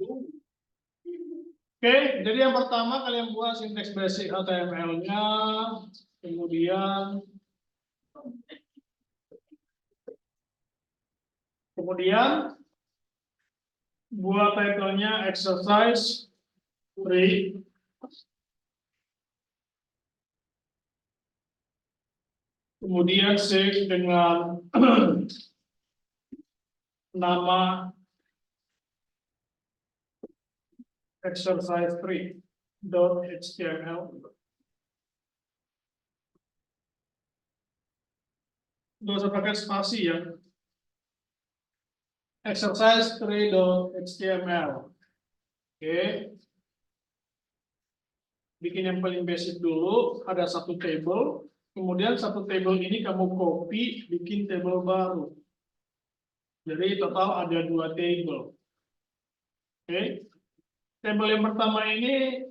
Oke, jadi yang pertama kalian buat sinteks basic HTML-nya, kemudian buat title-nya exercise 3. Kemudian save dengan nama exercise 3.html. Nggak usah pakai spasi ya. Exercise 3.html. Oke. Bikin yang paling basic dulu, ada satu table. Kemudian satu table ini kamu copy, bikin table baru. Jadi total ada 2 table. Oke. Table yang pertama ini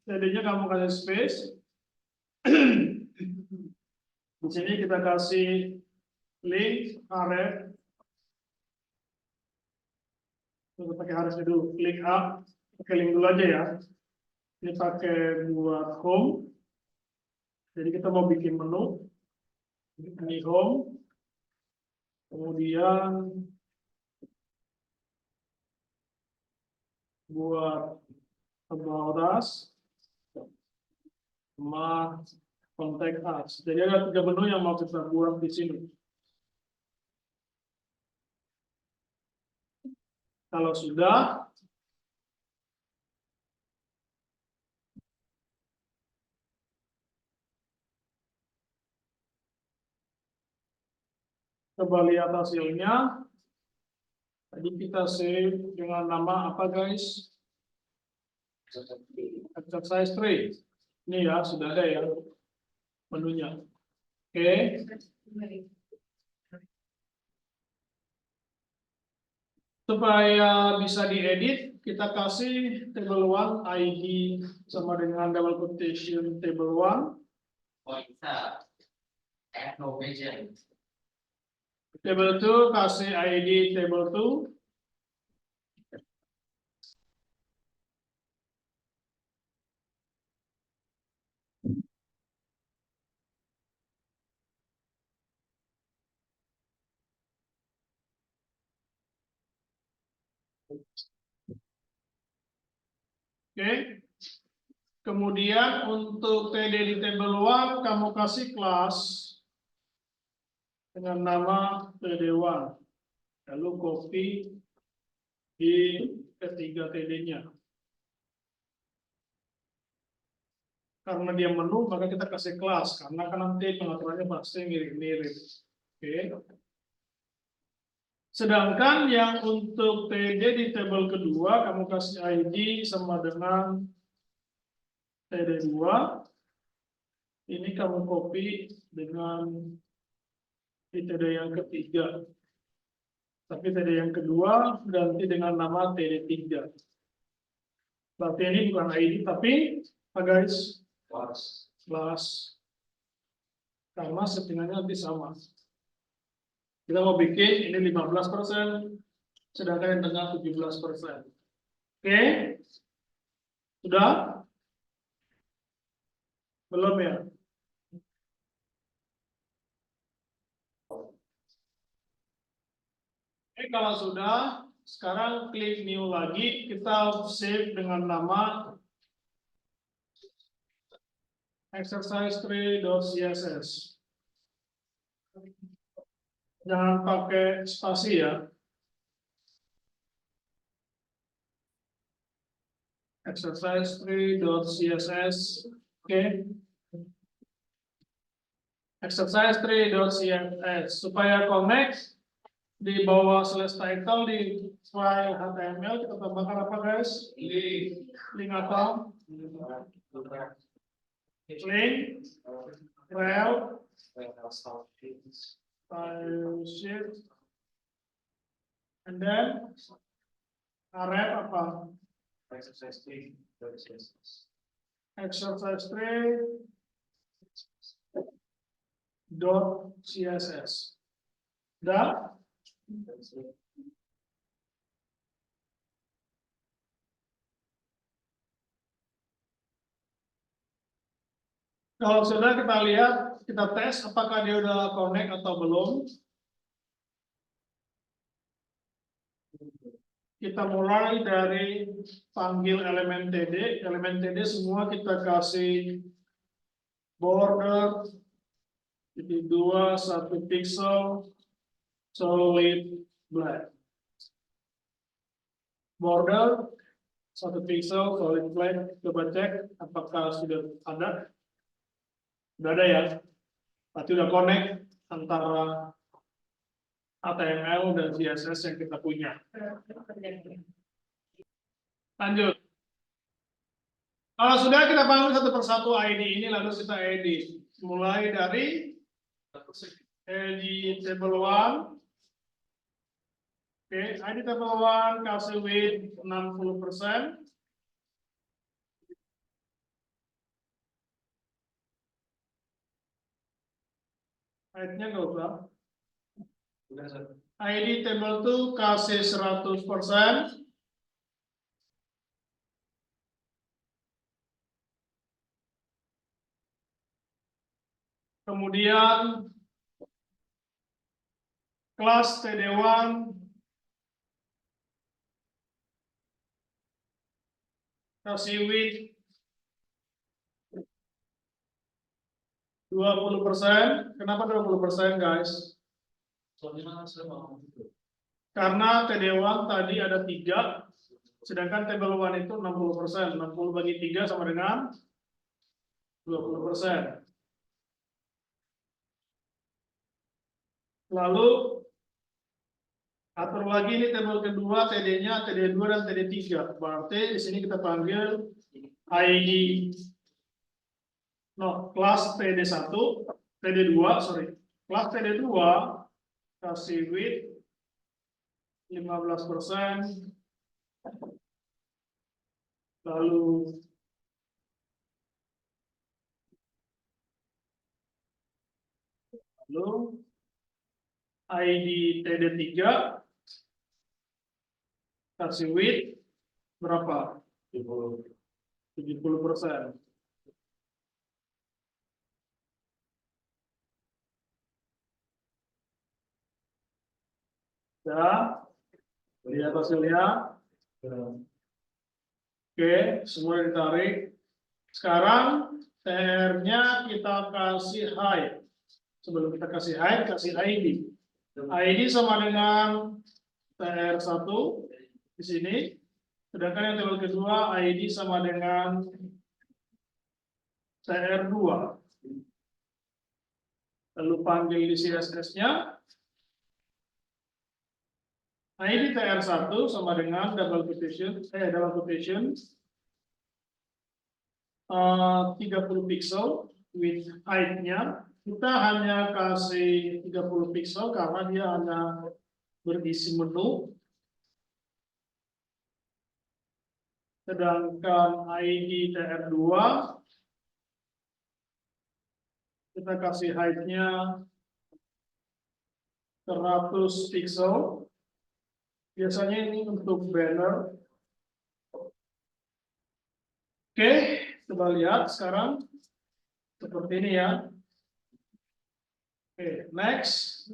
tadinya kamu kasih space. Di sini kita kasih link array. Kita pakai array dulu. Klik up, pakai link dulu aja ya. Ini pakai buat home. Jadi kita mau bikin menu. Ini home. Kemudian buat about us sama contact us. Jadi ada 3 menu yang mau kita buat di sini. Kalau sudah, coba lihat hasilnya. Tadi kita save dengan nama apa guys? Exercise 3. Ini ya, sudah ada ya menunya. Oke. Supaya bisa diedit, kita kasih table 1 ID sama dengan double quotation table 1. Table 2 kasih ID table 2. Oke. Kemudian untuk TD di table 1 kamu kasih kelas dengan nama TD1. Lalu copy di ketiga TD-nya. Karena dia menu, maka kita kasih kelas. Karena kan nanti pengaturannya pasti mirip-mirip. Oke. Sedangkan yang untuk TD di table kedua, kamu kasih ID sama dengan TD2. Ini kamu copy dengan di TD yang ketiga. Tapi TD yang kedua ganti dengan nama TD3. Berarti ini bukan ID, tapi apa guys? Kelas. Karena settingannya nanti sama. Kita mau bikin ini 15%, sedangkan yang tengah 17%. Oke? Sudah? Belum ya? Oke, kalau sudah, sekarang klik new lagi, kita save dengan nama exercise3.css. Jangan pakai spasi ya. Exercise3.css. Oke. Exercise3.css. Supaya connect di bawah slash title di file HTML kita tambahkan apa guys? Link atau link rel style sheet and then array apa? Exercise3.css. Dah? Kalau sudah kita lihat, kita tes apakah dia udah connect atau belum. Kita mulai dari panggil elemen TD. Elemen TD semua kita kasih border titik 2 1 pixel solid black. Border 1 pixel solid black. Coba cek apakah sudah ada. Sudah ada ya. Berarti udah connect antara HTML dan CSS yang kita punya. Lanjut. Kalau sudah, kita panggil satu persatu ID ini, lalu kita edit. Mulai dari ID table 1. Oke, ID table 1 kasih width 60%. Height-nya nggak usah. ID table 2 kasih 100%. Kemudian kelas TD1 kasih width 20%. Kenapa 20%, guys? Karena TD1 tadi ada 3, sedangkan table 1 itu 60%. 60 bagi 3 sama dengan 20%. Lalu atur lagi ini table kedua, TD-nya, TD2 dan TD3. Berarti di sini kita panggil ID kelas TD1, TD2, sorry. Kelas TD2 kasih width 15%. Lalu ID TD3 kasih width berapa? 70%. Ya, lihat hasilnya. Oke, semua ditarik. Sekarang TR-nya kita kasih height. Sebelum kita kasih height, kasih ID. ID sama dengan TR1 di sini. Sedangkan yang table kedua, ID sama dengan TR2. Lalu panggil di CSS-nya. ID TR1 sama dengan double quotation 30 pixel with height-nya. Kita hanya kasih 30 pixel karena dia hanya berisi menu. Sedangkan ID TR2 kita kasih height-nya 100 pixel. Biasanya ini untuk banner. Oke, coba lihat sekarang seperti ini ya. Oke, next.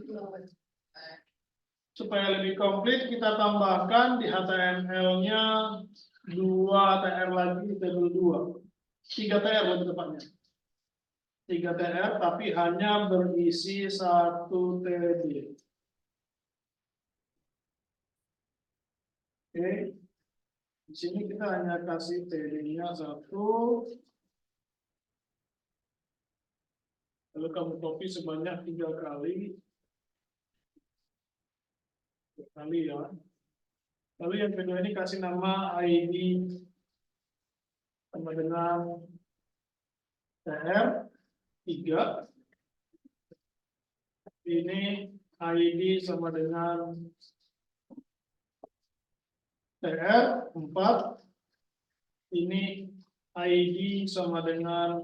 Supaya lebih komplit, kita tambahkan di HTML-nya 2 TR lagi di table 2. 3 TR lebih tepatnya. 3 TR tapi hanya berisi 1 TD. Oke. Di sini kita hanya kasih TD-nya 1. Lalu kamu copy sebanyak 3 kali. 3 kali ya. Lalu yang kedua ini kasih nama ID sama dengan TR3. Ini ID sama dengan TR4. Ini ID sama dengan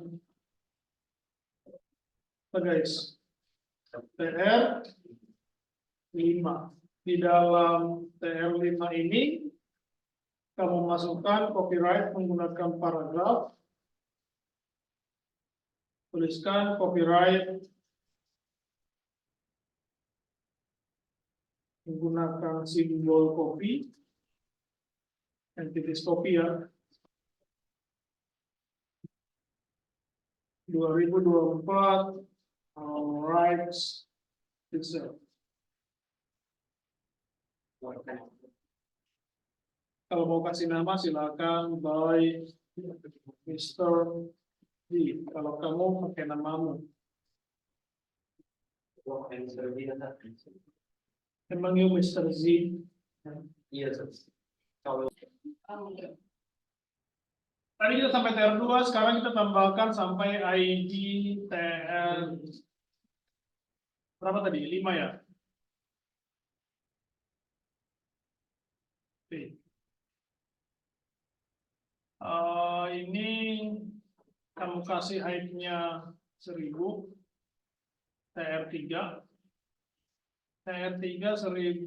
apa guys? TR5. Di dalam TR5 ini kamu masukkan copyright menggunakan paragraf. tuliskan copyright menggunakan simbol copy, entities copy ya, 2024 rights itself. Kalau mau kasih nama silakan by Mr. D. Kalau kamu pakai namamu. Emang you Mr. Z? Iya, kalau Tadi kita sampai TR2, sekarang kita tambahkan sampai ID TR berapa tadi? 5 ya? Oke. Ini kamu kasih height-nya 1000, TR3. TR3 1000,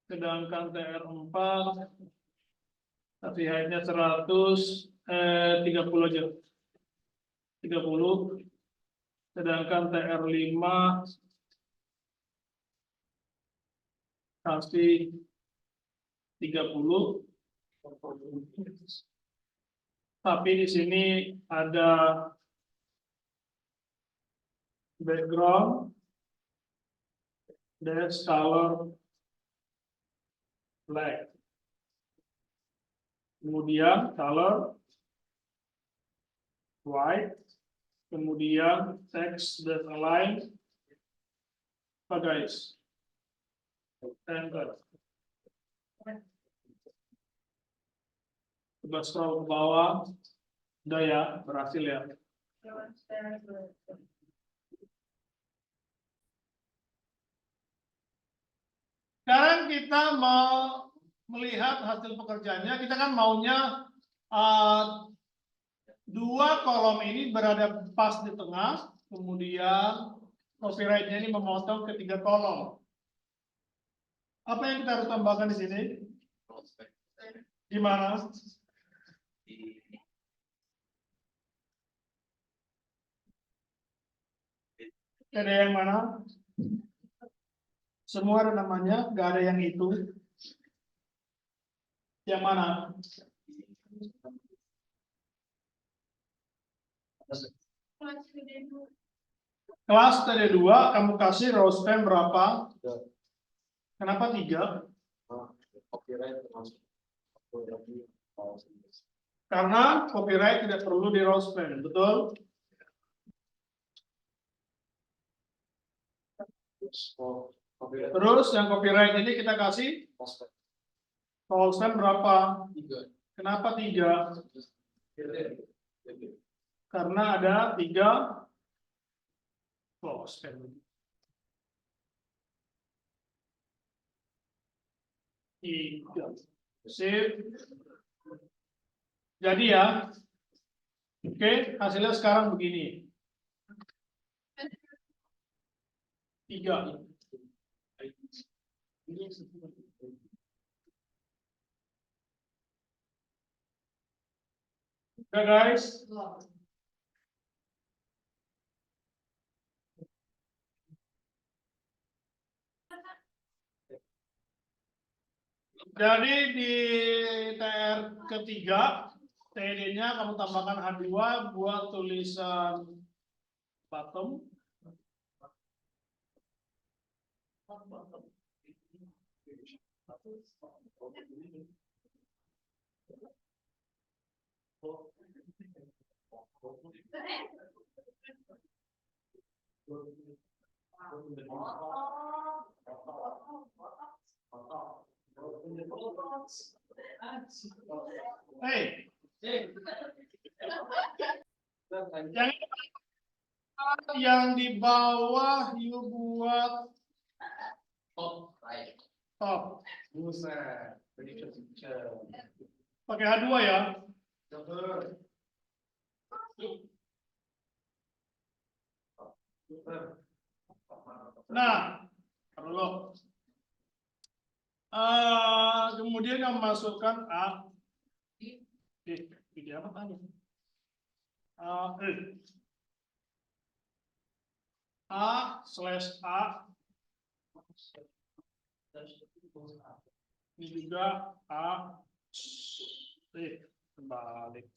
sedangkan TR4 tapi height-nya 100, 30 aja. 30, sedangkan TR5 kasih 30. Tapi di sini ada background dash color black. Kemudian color white, kemudian text that align apa guys? Enter. Coba scroll ke bawah. Udah ya, berhasil ya. Sekarang kita mau melihat hasil pekerjaannya. Kita kan maunya dua kolom ini berada pas di tengah, kemudian copyright-nya ini memotong ke 3 kolom. Apa yang kita harus tambahkan di sini? Di mana? Ada yang mana? Semua ada namanya, nggak ada yang itu. Yang mana? Kelas TD2, kamu kasih row span berapa? Kenapa 3? Karena copyright tidak perlu di row span, betul? Terus yang copyright ini kita kasih row span berapa? 3. Kenapa 3? Karena ada 3 row span. Sip. Jadi ya, oke, hasilnya sekarang begini. 3. Oke guys. Jadi di TR ketiga, TD-nya kamu tambahkan H2 buat tulisan bottom. Hey, yang di bawah you buat top. Buset. Pakai H2 ya. Nah, kalau kemudian kamu masukkan A. Apa tanya? A/A ini juga A terbalik.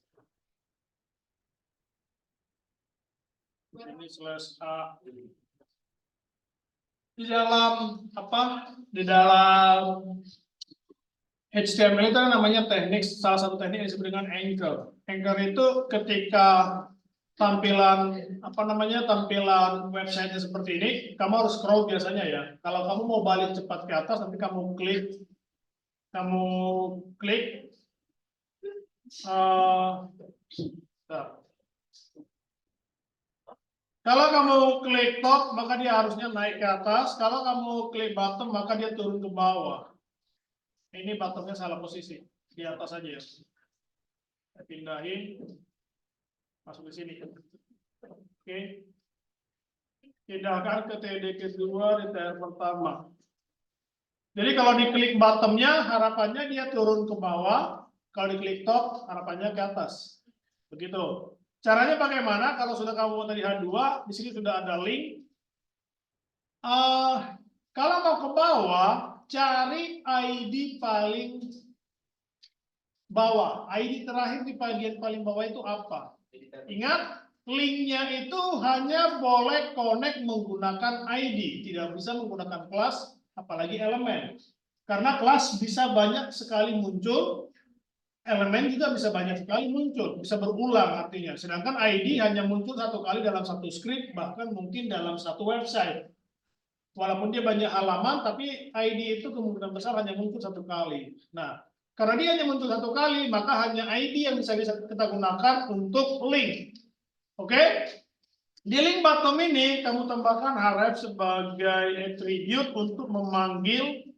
Ini /A. Di dalam apa? Di dalam HTML itu namanya teknik, salah satu teknik yang disebut dengan anchor. Anchor itu ketika tampilan apa namanya, tampilan website seperti ini, kamu harus scroll biasanya ya. Kalau kamu mau balik cepat ke atas, nanti kamu klik kalau kamu klik top, maka dia harusnya naik ke atas. Kalau kamu klik bottom, maka dia turun ke bawah. Ini bottomnya salah posisi, di atas aja ya. Saya pindahin, masuk ke sini. Oke. Pindahkan ke TD kedua di TR pertama. Jadi kalau diklik bottomnya, harapannya dia turun ke bawah. Kalau diklik top, harapannya ke atas. Begitu. Caranya bagaimana? Kalau sudah kamu tadi H2, di sini sudah ada link. Kalau mau ke bawah, cari ID paling bawah. ID terakhir di bagian paling bawah itu apa? Ingat, linknya itu hanya boleh connect menggunakan ID, tidak bisa menggunakan kelas, apalagi elemen. Karena kelas bisa banyak sekali muncul, elemen juga bisa banyak sekali muncul, bisa berulang artinya. Sedangkan ID hanya muncul satu kali dalam satu script, bahkan mungkin dalam satu website. Walaupun dia banyak halaman, tapi ID itu kemungkinan besar hanya muncul satu kali. Nah, karena dia hanya muncul satu kali, maka hanya ID yang bisa kita gunakan untuk link. Oke? Di link bottom ini, kamu tambahkan href sebagai attribute untuk memanggil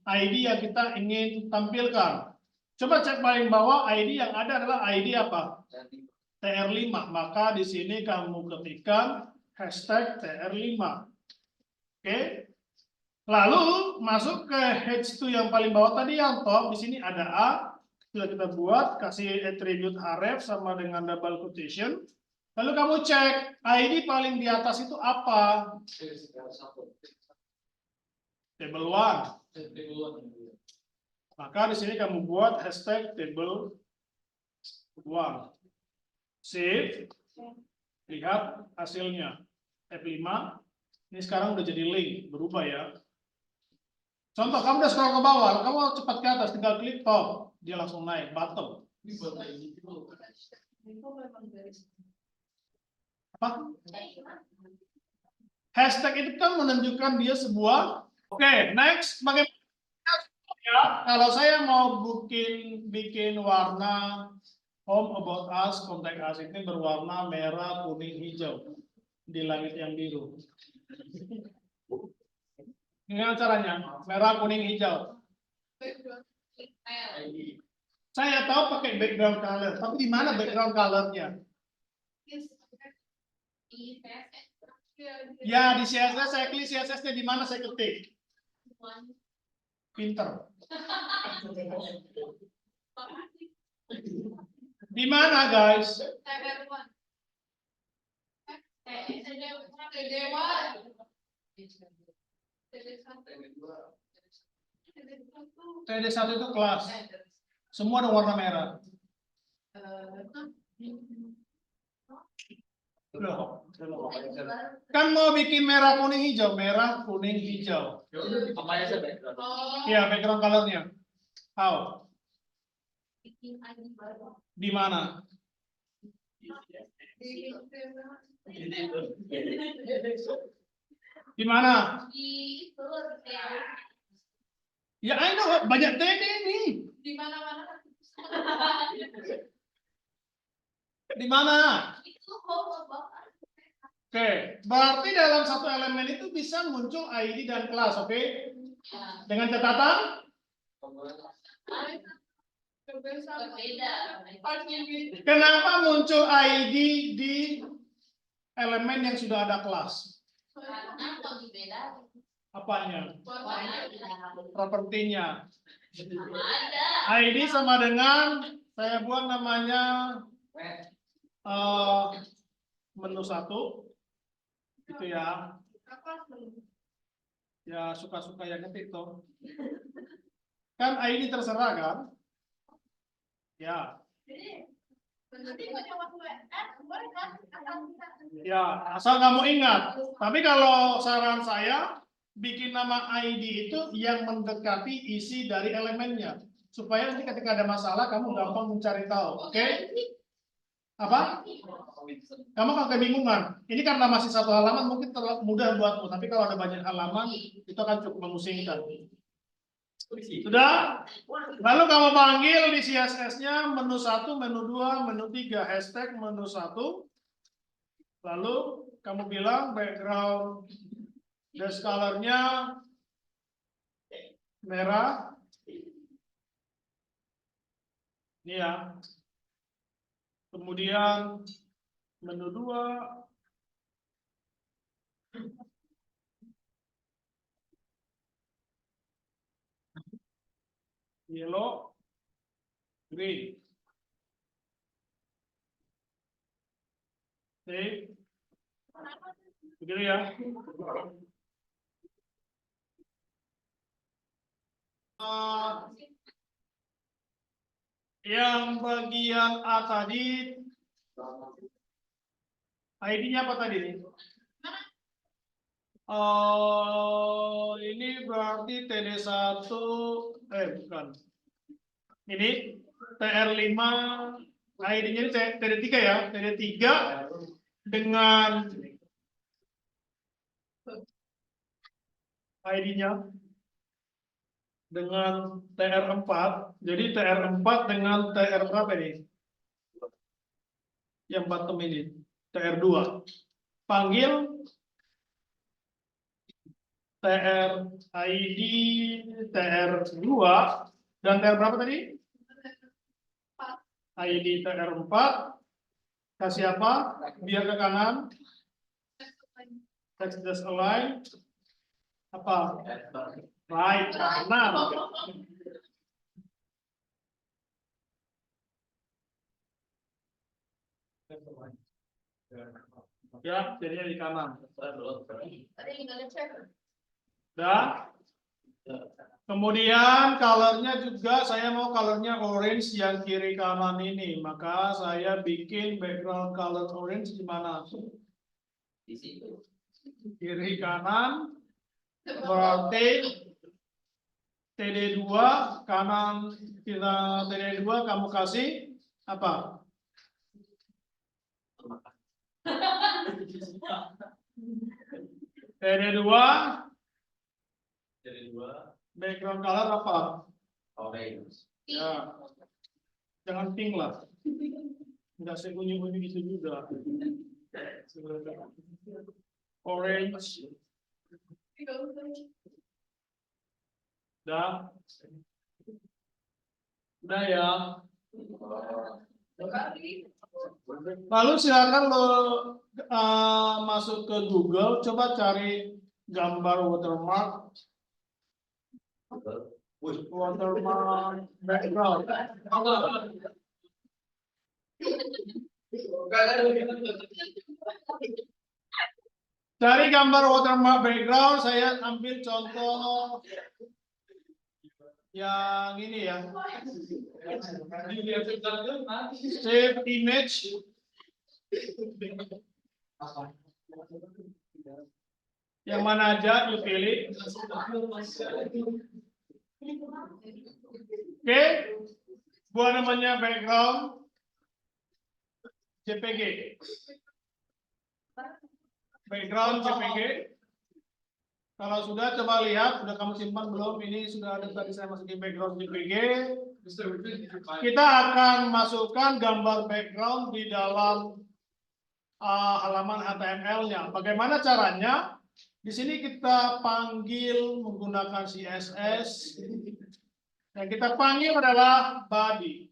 ID yang kita ingin tampilkan. Coba cek paling bawah, ID yang ada adalah ID apa? TR5. Maka di sini kamu ketikkan hashtag TR5. Oke. Lalu masuk ke H2 yang paling bawah tadi yang top. Di sini ada A. Sudah kita buat, kasih attribute href sama dengan double quotation. Lalu kamu cek ID paling di atas itu apa? Table 1. Maka di sini kamu buat hashtag table 1. Save. Lihat hasilnya. F5. Ini sekarang udah jadi link, berubah ya. Contoh, kamu udah scroll ke bawah, kamu cepat ke atas, tinggal klik top, dia langsung naik, bottom. Apa? Hashtag itu kan menunjukkan dia sebuah. Oke, next, bagaimana ya? Kalau saya mau bikin warna home, about us, contact us ini berwarna merah, kuning, hijau di langit yang biru. Ini caranya, merah, kuning, hijau. Saya tahu pakai background color, tapi di mana background colornya? Ya, di CSS saya klik CSS-nya di mana saya ketik? Pinter. Di mana, guys? TD1 itu kelas. Semua ada warna merah. Loh. Kan mau bikin merah, kuning, hijau. Merah, kuning, hijau. Ya, background colornya. How? Di mana? Di mana? Ya, I know, banyak TD nih. Di mana-mana. Di mana? Oke, berarti dalam satu elemen itu bisa muncul ID dan kelas, oke? Dengan catatan? Kenapa muncul ID di elemen yang sudah ada kelas? Apanya? Propertinya. ID sama dengan Saya buat namanya menu 1, gitu ya. Ya suka-suka yang ngetik toh. Kan ID terserah kan? Ya. Ya, asal kamu ingat. Tapi kalau saran saya, bikin nama ID itu yang mendekati isi dari elemennya. Supaya nanti ketika ada masalah, kamu gampang mencari tahu. Oke? Apa? Kamu akan kebingungan. Ini karena masih satu halaman, mungkin terlalu mudah buatmu. Tapi kalau ada banyak halaman, itu akan cukup memusingkan. Sudah? Lalu kamu panggil di CSS-nya menu 1, menu 2, menu 3, hashtag menu 1. Lalu kamu bilang background dash color-nya merah. Ini ya. Kemudian menu 2 yellow, green. Oke. Begitu ya. Yang bagian A tadi, ID-nya apa tadi nih? Ini berarti TD1, bukan. Ini TR5, ID-nya ini TD3 ya, TD3 dengan ID-nya dengan TR4, jadi TR4 dengan TR berapa ini? Yang bottom ini, TR2. Panggil TR ID TR2 dan TR berapa tadi? ID TR4. Kasih apa? Biar ke kanan. Text just align. Apa? Right, kanan. Ya, jadinya di kanan. Dah. Kemudian colornya juga saya mau colornya orange yang kiri kanan ini, maka saya bikin background color orange di mana? Di situ. Kiri kanan berarti TD2 kanan kita TD2 kamu kasih apa? TD2 background color apa? Orange. Ya. Jangan pink lah. Enggak sebunyi-bunyi gitu juga. Orange. Udah. Udah ya. Lalu silakan lo masuk ke Google, coba cari gambar watermark. Watermark background. Cari gambar watermark background, saya ambil contoh yang ini ya. Save image. Yang mana aja lu pilih. Oke. Buat namanya background JPG. Background JPG. Kalau sudah coba lihat, sudah kamu simpan belum? Ini sudah ada tadi saya masukin background JPG. Kita akan masukkan gambar background di dalam halaman HTML-nya. Bagaimana caranya? Di sini kita panggil menggunakan CSS. Yang kita panggil adalah body.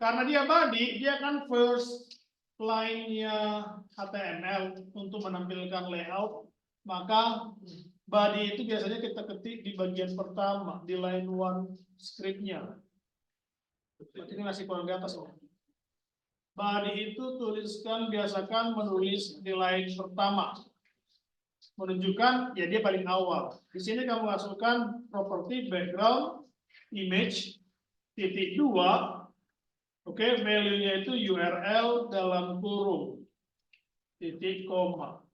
Karena dia body, dia kan first line-nya HTML untuk menampilkan layout. Maka body itu biasanya kita ketik di bagian pertama, di line 1 script-nya. Berarti ini masih kurang di atas. Ya. Body itu tuliskan, biasakan menulis nilai pertama. Menunjukkan ya dia paling awal. Di sini kamu masukkan properti background image titik 2. Oke, value-nya itu URL dalam kurung titik koma.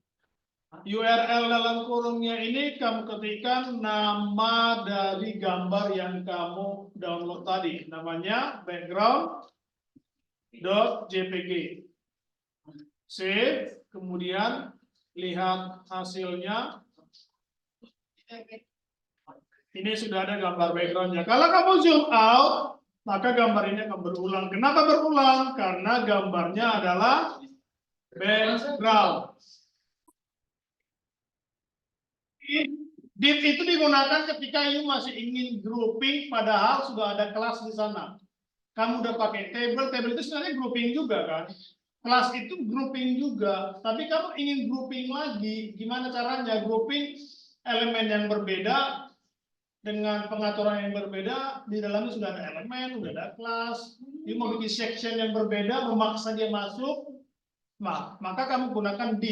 URL dalam kurungnya ini kamu ketikkan nama dari gambar yang kamu download tadi. Namanya background.jpg. Save, kemudian lihat hasilnya. Ini sudah ada gambar backgroundnya. Kalau kamu zoom out, maka gambar ini akan berulang. Kenapa berulang? Karena gambarnya adalah background. Div itu digunakan ketika you masih ingin grouping, padahal sudah ada kelas di sana. Kamu udah pakai table itu sebenarnya grouping juga kan? Kelas itu grouping juga, tapi kamu ingin grouping lagi, gimana caranya? Grouping elemen yang berbeda dengan pengaturan yang berbeda, di dalamnya sudah ada elemen, sudah ada kelas. You mau bikin section yang berbeda, memaksa dia masuk, nah, maka kamu gunakan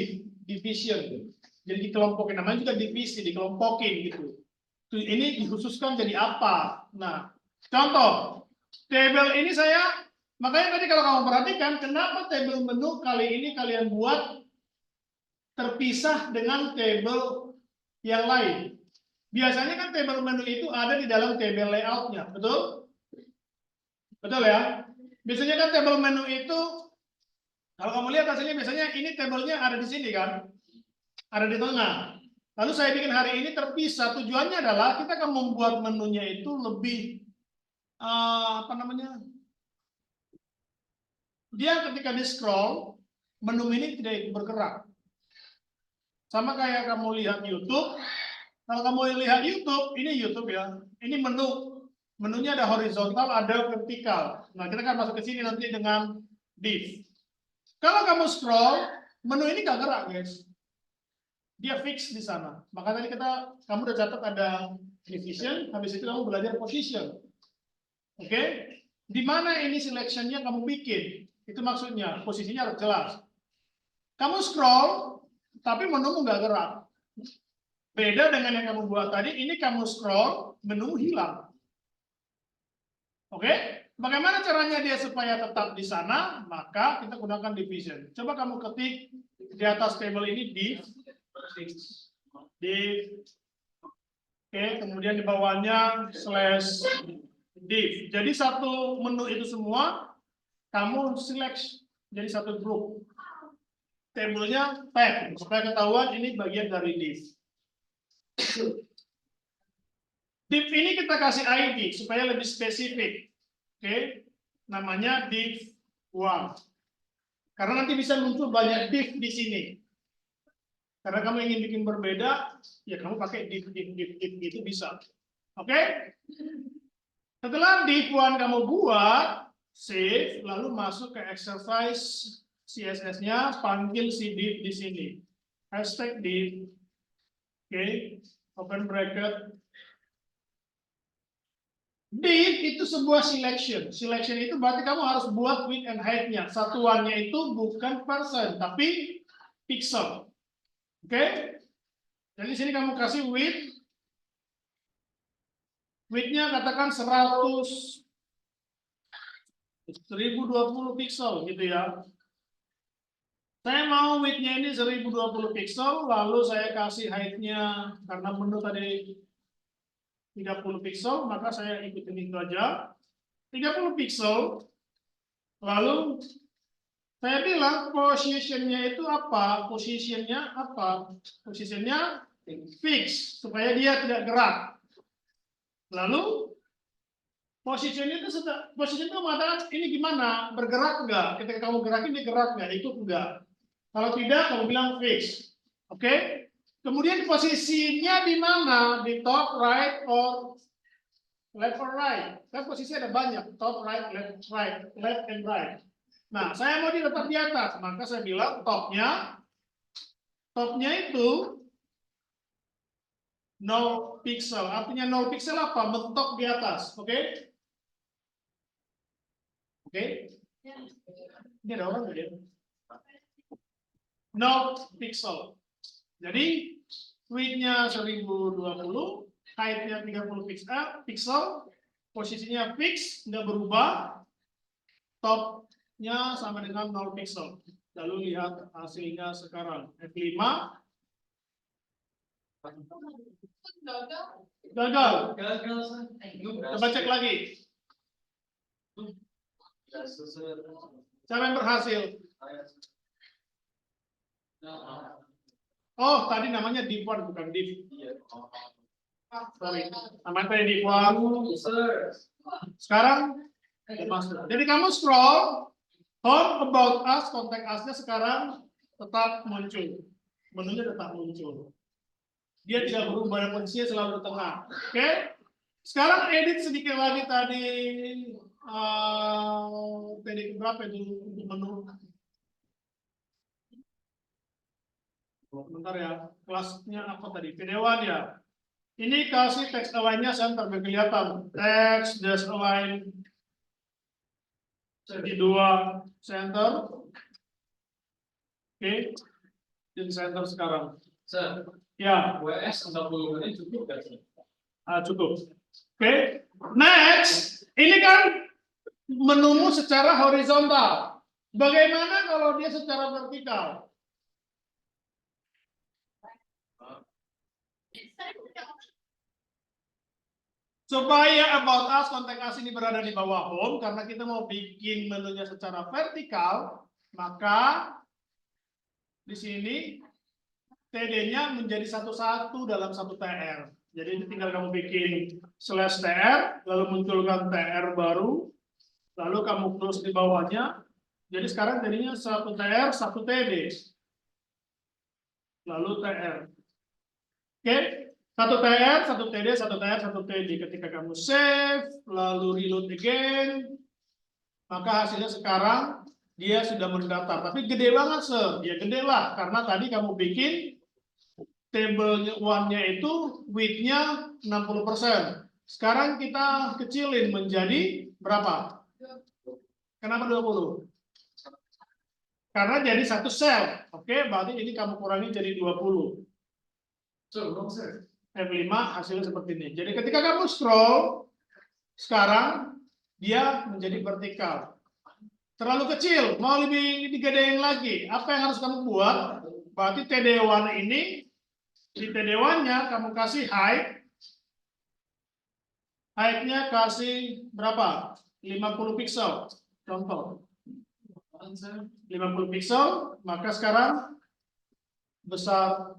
division. Jadi dikelompokin, namanya juga divisi, dikelompokin gitu. Ini dikhususkan jadi apa? Nah, contoh, table ini saya, makanya tadi kalau kamu perhatikan, kenapa table menu kali ini kalian buat terpisah dengan table yang lain. Biasanya kan table menu itu ada di dalam table layout-nya, betul? Betul ya? Biasanya kan table menu itu, kalau kamu lihat hasilnya biasanya ini tabelnya ada di sini kan? Ada di tengah. Lalu saya bikin hari ini terpisah. Tujuannya adalah kita akan membuat menunya itu lebih apa namanya? Dia ketika di scroll, menu ini tidak bergerak. Sama kayak kamu lihat YouTube. Kalau kamu lihat YouTube, ini YouTube ya. Ini menu. Menunya ada horizontal, ada vertikal. Nah, kita akan masuk ke sini nanti dengan div. Kalau kamu scroll, menu ini nggak gerak, guys. Dia fix di sana. Maka tadi kamu udah catat ada division, habis itu kamu belajar position. Oke? Di mana ini selection-nya kamu bikin? Itu maksudnya, posisinya harus jelas. Kamu scroll, tapi menu nggak gerak. Beda dengan yang kamu buat tadi, ini kamu scroll, menu hilang. Oke? Bagaimana caranya dia supaya tetap di sana? Maka kita gunakan division. Coba kamu ketik di atas table ini div. Oke, kemudian di bawahnya /div. Jadi satu menu itu semua kamu select jadi satu grup. Tabelnya tab supaya ketahuan ini bagian dari div. Div ini kita kasih ID supaya lebih spesifik. Oke, namanya div1. Karena nanti bisa muncul banyak div di sini. Karena kamu ingin bikin berbeda, ya kamu pakai div itu bisa. Oke? Setelah div1 kamu buat, save, lalu masuk ke exercise CSS-nya, panggil si div di sini. Hashtag div. Oke, open bracket. Div itu sebuah selection. Selection itu berarti kamu harus buat width and height-nya. Satuannya itu bukan persen, tapi pixel. Oke, jadi sini kamu kasih width, width-nya katakan 1020 pixel gitu ya. Saya mau width-nya ini 1020 pixel, lalu saya kasih height-nya karena menu tadi 30 pixel, maka saya ikutin itu aja. 30 pixel, lalu saya bilang position-nya itu apa? Position-nya apa? Position-nya fix supaya dia tidak gerak. Lalu position itu mengatakan ini gimana? Bergerak enggak? Ketika kamu gerakin dia gerak enggak? Ikut enggak? Kalau tidak kamu bilang fix. Oke? Kemudian posisinya di mana? Di top, right, or left or right? Kan posisi ada banyak, top, right, left and right. Nah, saya mau dia tetap di atas, maka saya bilang topnya itu 0 pixel. Artinya 0 pixel apa? Mentok di atas, oke? Oke? Ini ada orang nggak ya? No pixel. Jadi width-nya 1020, height-nya 30 pixel, posisinya fix, nggak berubah, top-nya sama dengan 0 pixel. Lalu lihat hasilnya sekarang. F5. Gagal. Coba cek lagi. Siapa yang berhasil? Oh, tadi namanya div 1 bukan div. Sorry, namanya div 1. Sekarang jadi kamu scroll home, about us, contact us-nya sekarang tetap muncul. Menunya tetap muncul. Dia tidak berubah, posisinya selalu di tengah. Oke? Sekarang edit sedikit lagi tadi berapa itu untuk menu? Bentar ya, kelasnya apa tadi? PD1 ya. Ini kasih teks align-nya center biar kelihatan. Teks dash align jadi 2 center. Oke. Di center sekarang. Ya. WS 60 ini cukup nggak sih? Cukup. Oke. Next, ini kan menumu secara horizontal. Bagaimana kalau dia secara vertikal? Supaya about us, contact us ini berada di bawah home, karena kita mau bikin menunya secara vertikal, maka di sini TD-nya menjadi satu-satu dalam satu TR. Jadi ini tinggal kamu bikin slash TR, lalu munculkan TR baru, lalu kamu close di bawahnya. Jadi sekarang jadinya satu TR, satu TD. Lalu TR. Oke, satu TR, satu TD, satu TR, satu TD. Ketika kamu save, lalu reload again, maka hasilnya sekarang dia sudah mendaftar. Tapi gede banget, Sir. Ya gede lah, karena tadi kamu bikin table one-nya itu width-nya 60%. Sekarang kita kecilin menjadi berapa? Kenapa 20? Karena jadi satu sel. Oke, berarti ini kamu kurangi jadi 20. F5 hasilnya seperti ini. Jadi ketika kamu scroll, sekarang dia menjadi vertikal. Terlalu kecil, mau lebih digedein lagi. Apa yang harus kamu buat? Berarti TD1 ini, di TD1-nya kamu kasih height. Height-nya kasih berapa? 50 pixel. Contoh. 50 pixel, maka sekarang besar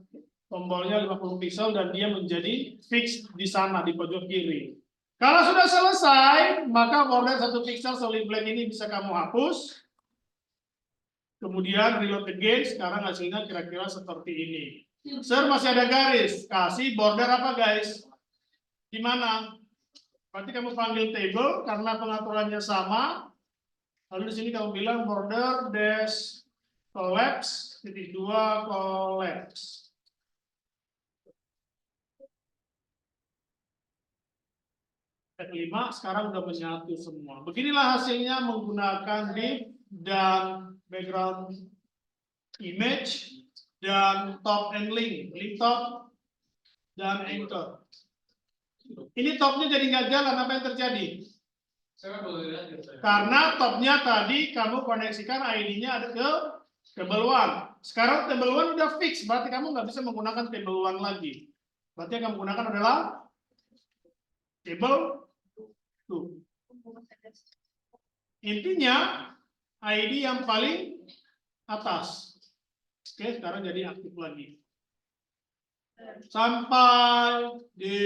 tombolnya 50 pixel dan dia menjadi fix di sana di pojok kiri. Kalau sudah selesai, maka border 1 pixel solid blank ini bisa kamu hapus. Kemudian reload again, sekarang hasilnya kira-kira seperti ini. Sir, masih ada garis. Kasih border apa, guys? Di mana? Berarti kamu panggil table karena pengaturannya sama. Lalu di sini kamu bilang border dash collapse titik 2 collapse. F5 sekarang udah menyatu semua. Beginilah hasilnya menggunakan div dan background image dan top and link top dan anchor. Ini topnya jadi nggak jalan, apa yang terjadi? Karena topnya tadi kamu koneksikan ID-nya ada ke table 1. Sekarang table 1 udah fix, berarti kamu nggak bisa menggunakan table 1 lagi. Berarti yang kamu gunakan adalah table 2. Intinya ID yang paling atas. Oke, sekarang jadi aktif lagi. Sampai di